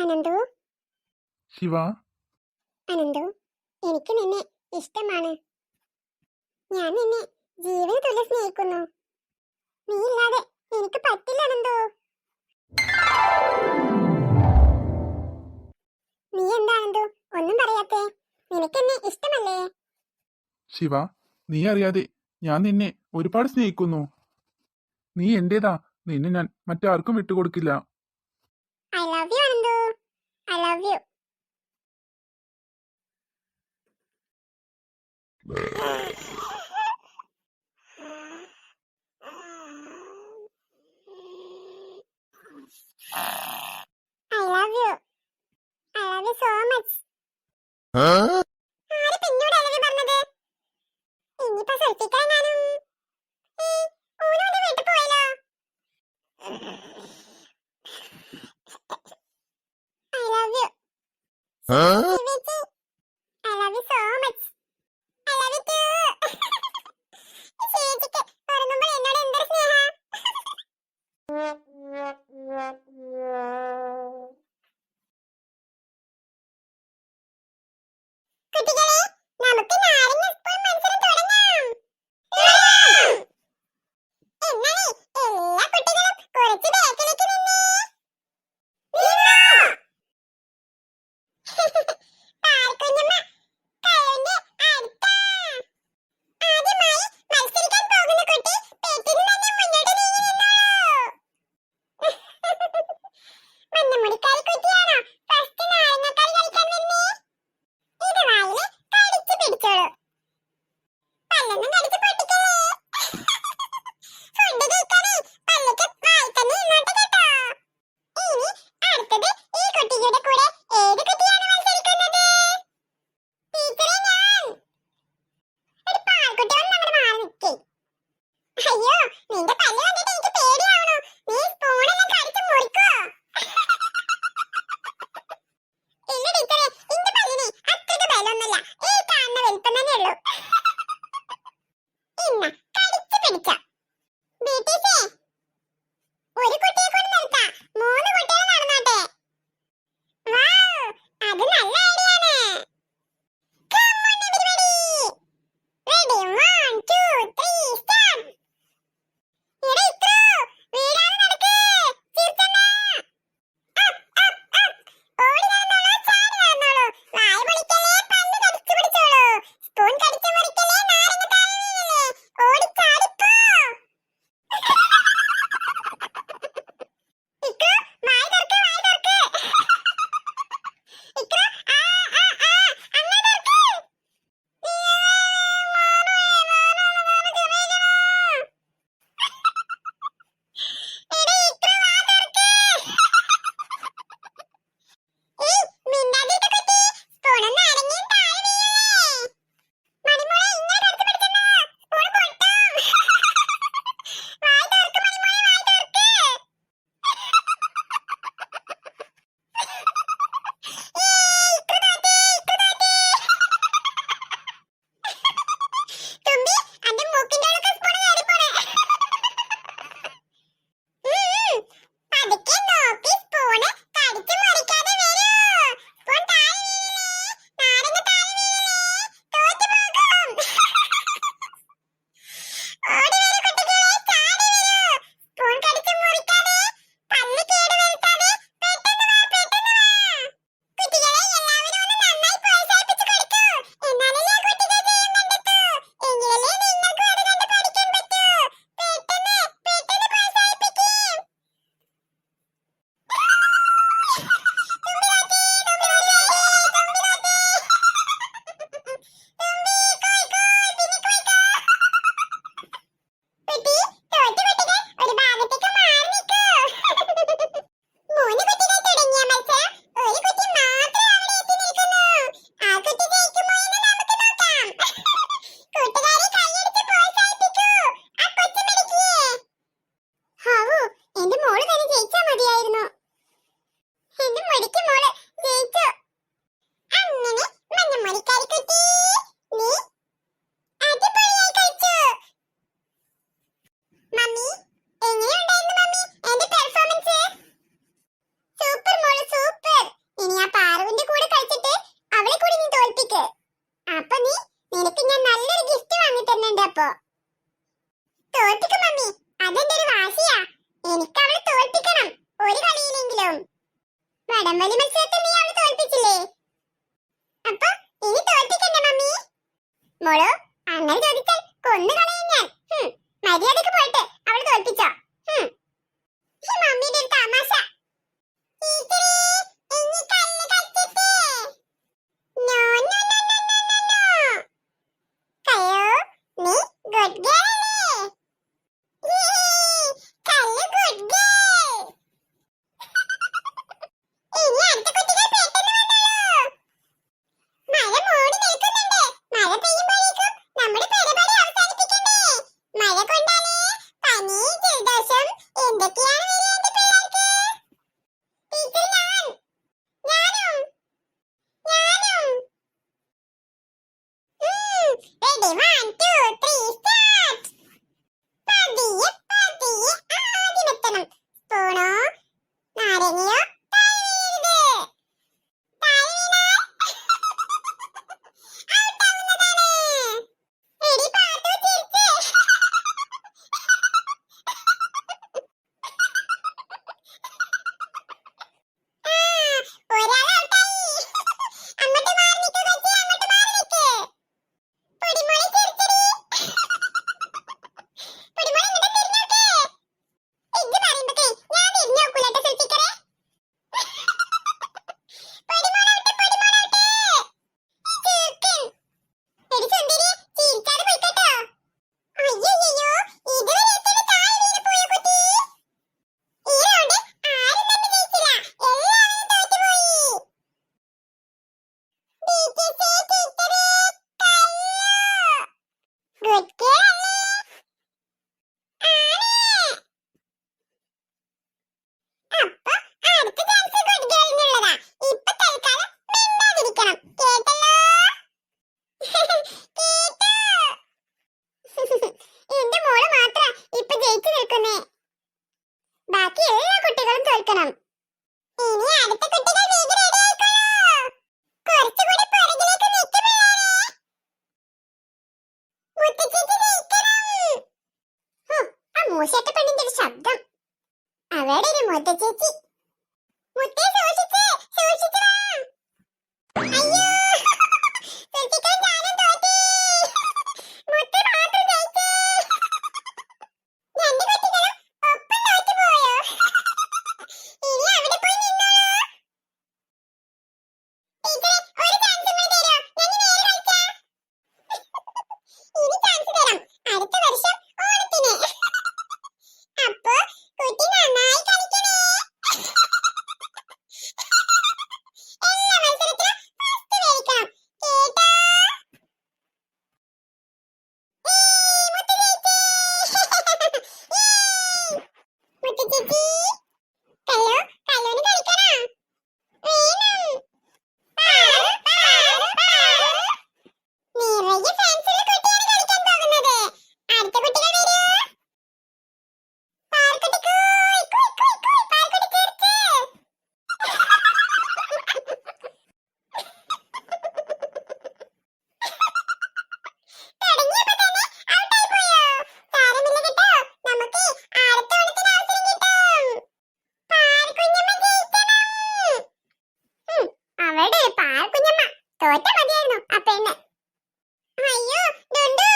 അനന്തു, ശിവ, അനന്തു, എനിക്ക് നിന്നെ ഇഷ്ടമാണ്. ഞാൻ നിന്നെ ജീവന് തുല്യ സ്നേഹിക്കുന്നു. നീ ഇല്ലാതെ എനിക്ക് പറ്റില്ല അനന്തു. നീ എന്താ അനന്തു ഒന്നും പറയാത്തെ? നിനക്കെന്നെ ഇഷ്ടമല്ലേ? ശിവ, നീ അറിയാതെ ഞാൻ നിന്നെ ഒരുപാട് സ്നേഹിക്കുന്നു. നീ എന്റേതാ. നിന്നെ ഞാൻ മറ്റാർക്കും വിട്ടുകൊടുക്കില്ല. I love you Ananthu. I love you. I love you. I love you so much. ആര് പിന്നോട് അലവി പറഞ്ഞത്? ഇനിയിപ്പോ സെൽഫിക്കാനും ഊനോന്റെ വീട്ടിൽ പോയല്ലോ. I love you. ശിവേച്ചി, I love you so much. I love you too. ശിവേച്ചിക്ക് ഉറങ്ങുമ്പോൾ എന്നോട് എന്തൊരു സ്നേഹ. കുട്ടികളെ, നമുക്ക് നാരങ്ങ സ്പൂൺ മത്സരം തുടങ്ങാം. എന്നാലേ എല്ലാ കുട്ടികളും കുറച്ച് ബാക്കിലേക്ക് നിന്നേ. പാർക്കുഞ്ഞമ്മ കയ്യിന്റെ അടുത്താ. ആദ്യമായി മത്സരിക്കാൻ പോകുന്ന കുട്ടി പെട്ടിന് തന്നെ മുന്നോട്ട് നീങ്ങി നിന്നോളൂ. മഞ്ഞമുടിക്കാരി കുട്ടിയാണോ ഫസ്റ്റ് നാരങ്ങക്കാരി കളിക്കാൻ വന്നേ? ഇത് വായില് കടിച്ചു പിടിച്ചോളൂ. പല്ലൊന്നും കടിച്ചു പൊട്ടിക്കല്ലേ. ഫുഡ് കഴിക്കാനേ പല്ലൊക്കെ വായി തന്നെ ഇന്നോട്ട് കേട്ടോ. ഇനി അടുത്തത് ഈ കുട്ടിയുടെ കൂടെ ഏത് കുട്ടിയാണ് മത്സരിക്കുന്നത്? ടീച്ചറെ, ഞാൻ. ഒരു പാൽക്കുട്ടി വന്ന് അങ്ങോട്ട് മാറി നിൽക്കേ. അയ്യോ, നിന്റെ പല്ല് കണ്ടിട്ട് എനിക്ക് പേടിയാവണു. നീ സ്പൂണെല്ലാം കടിച്ചു മുറിക്കോ? എനിക്ക് അവളെ തോൽപ്പിക്കണം, ഒരു കളിയിലെങ്കിലും. വടംവലി മത്സരത്തിൽ നീ അവളെ തോൽപ്പിച്ചില്ലേ, അപ്പൊ ഇനി തോൽപ്പിക്കണ്ടേ മമ്മി? മോളോ, അങ്ങനെ ചോദിച്ചാൽ കൊന്നു കളയും ഞാൻ. മര്യാദക്ക് പോയിട്ട് അവളെ തോൽപ്പിച്ചോ. ഈ മമ്മിയുടെ ഒരു തമാശ. ടീച്ചറേ, ഇനി കല്ല് കളിച്ചിട്ടേ. No no no no no no no. കയ്യോ, നീ ഗുഡ് ഗേൾ അല്ലേ? കല്ല് ഗുഡ് ഗേൾ. ഇനി അടുത്ത കുട്ടികൾ പെട്ടെന്ന് വന്നോളൂ. മഴ മൂടി നിൽക്കുന്നുണ്ട്. മഴ പെയ്യുമ്പോഴേക്കും നമ്മുടെ പരിപാടി അവസാനിപ്പിക്കണ്ടേ? മഴ കൊണ്ടാലേ പനി, ജലദോഷം എന്തൊക്കെയാണ് വരിക എന്റെ പിള്ളേർക്ക്? ടീച്ചർ, ഞാനും. Ready, 1, 2, 3, start. പതിയെ പതിയെ ആദ്യമെത്തണം. സ്പൂണോ നാരങ്ങയോ താഴെ വീഴരുത്. താഴെ വീണാൽ ഔട്ടാവുന്നതാണ്. എടി പാത്തു, ചിരിച്ച്. ഒരാൾ ഔട്ടായി. അങ്ങോട്ട് മാറി നിൽക്ക് കൊച്ചേ, അങ്ങോട്ട് മാറി നിൽക്ക്. പൊടിമോളെ ചിരിച്ചെടി. പൊടിമോളെ ഇങ്ങോട്ട് തിരിഞ്ഞോക്ക്. ഇജ്ജ് പറയുമ്പൊക്കെ ഞാൻ തിരിഞ്ഞു നോക്കൂലട്ടോ സുൽഫിക്കറെ. പൊടിമോളാവട്ടെ, പൊടിമോളാവട്ടെ. ചൂക്കൻ. എടി സുന്ദരി, ചിരിക്കാതെ പോയിക്കോട്ടോ. അയ്യയ്യോ, ഇതുവരെ എത്തിയിട്ട് താഴെ വീണ് പോയോ കുട്ടി? ഈ റൗണ്ട് ആരും തന്നെ ജയിച്ചില്ല, എല്ലാവരും തോറ്റുപോയി. ടീച്ചറേ, ടീച്ചറേ, കള്ളു. ഗുഡ് ഗേൾ അല്ലേ? ആണ്. അപ്പൊ അടുത്ത ചാൻസ് ഗുഡ് ഗേളിനുള്ളതാ. ഇപ്പൊ തൽക്കാലം മിണ്ടാതിരിക്കണം, കേട്ടല്ലോ? കേട്ടോ? എന്റെ മോള് മാത്ര ഇപ്പൊ ജയിച്ചു നിൽക്കുന്നേ. ബാക്കി എല്ലാ കുട്ടികളും തോൽക്കണം. ഇനി അടുത്ത കുട്ടികൾ വേഗം റെഡി ആയിക്കോളൂ. കുറച്ചുകൂടി പുറകിലേക്ക് നിൽക്ക് പിള്ളേരെ. മുത്തച്ചേച്ചി ജയിക്കണം. ആ മൂശേട്ട പെണ്ണിന്റെ ഒരു ശബ്ദം. അവിടെ ഒരു മുത്തച്ചേച്ചി. മുത്തേ, സൂക്ഷിച്ച് സൂക്ഷിച്ച് വാ. അയ്യോ, സുൽഫിക്കറും ഞാനും തോറ്റേ. മുത്ത് മാത്രം ജയിച്ചേ. രണ്ട് കുട്ടികളും ഒപ്പം തോറ്റുപോയോ? ഇനി അവിടെ പോയി നിന്നോളൂ. ടീച്ചറെ, ഒരു ചാൻസ് കൂടി തരുമോ? ഞാൻ നേരെ കളിച്ചാ. ഇനി ചാൻസ് തരാം, അടുത്ത വർഷം ഓണത്തിന്. അപ്പൊ കുട്ടി നന്നായി കളിക്കണേ. എല്ലാ മത്സരത്തിലും ഫസ്റ്റ് മേടിക്കണം, കേട്ടോ? മുത്ത് ജയിച്ചേ. മുത്ത് ചേച്ചി, കല്ലോ, കല്ലോന് കളിക്കണോ? വേണം. പാറു, പാറു, പാറു. നിറയെ ഫാൻസുള്ള കുട്ടിയാണ് കളിക്കാൻ പോകുന്നത്. അടുത്ത കുട്ടികൾ വരൂ. പാർക്കുട്ടി, കൂയ് കൂയ് കൂയ് കൂയ്. പാർക്കുട്ടി ചിരിച്ച്. തുടങ്ങിയപ്പോ തന്നെ ഔട്ടായി പോയോ? സാരമില്ല കേട്ടോ, നമുക്ക് അടുത്ത ഓണത്തിന് അവസരം കിട്ടും. പാർക്കുഞ്ഞമ്മ ജയിക്കണം. അവിടെ പാർക്കുഞ്ഞമ്മ തോറ്റ മതിയായിരുന്നു ആ പെണ്ണ്. അയ്യോ, ഡുണ്ടു,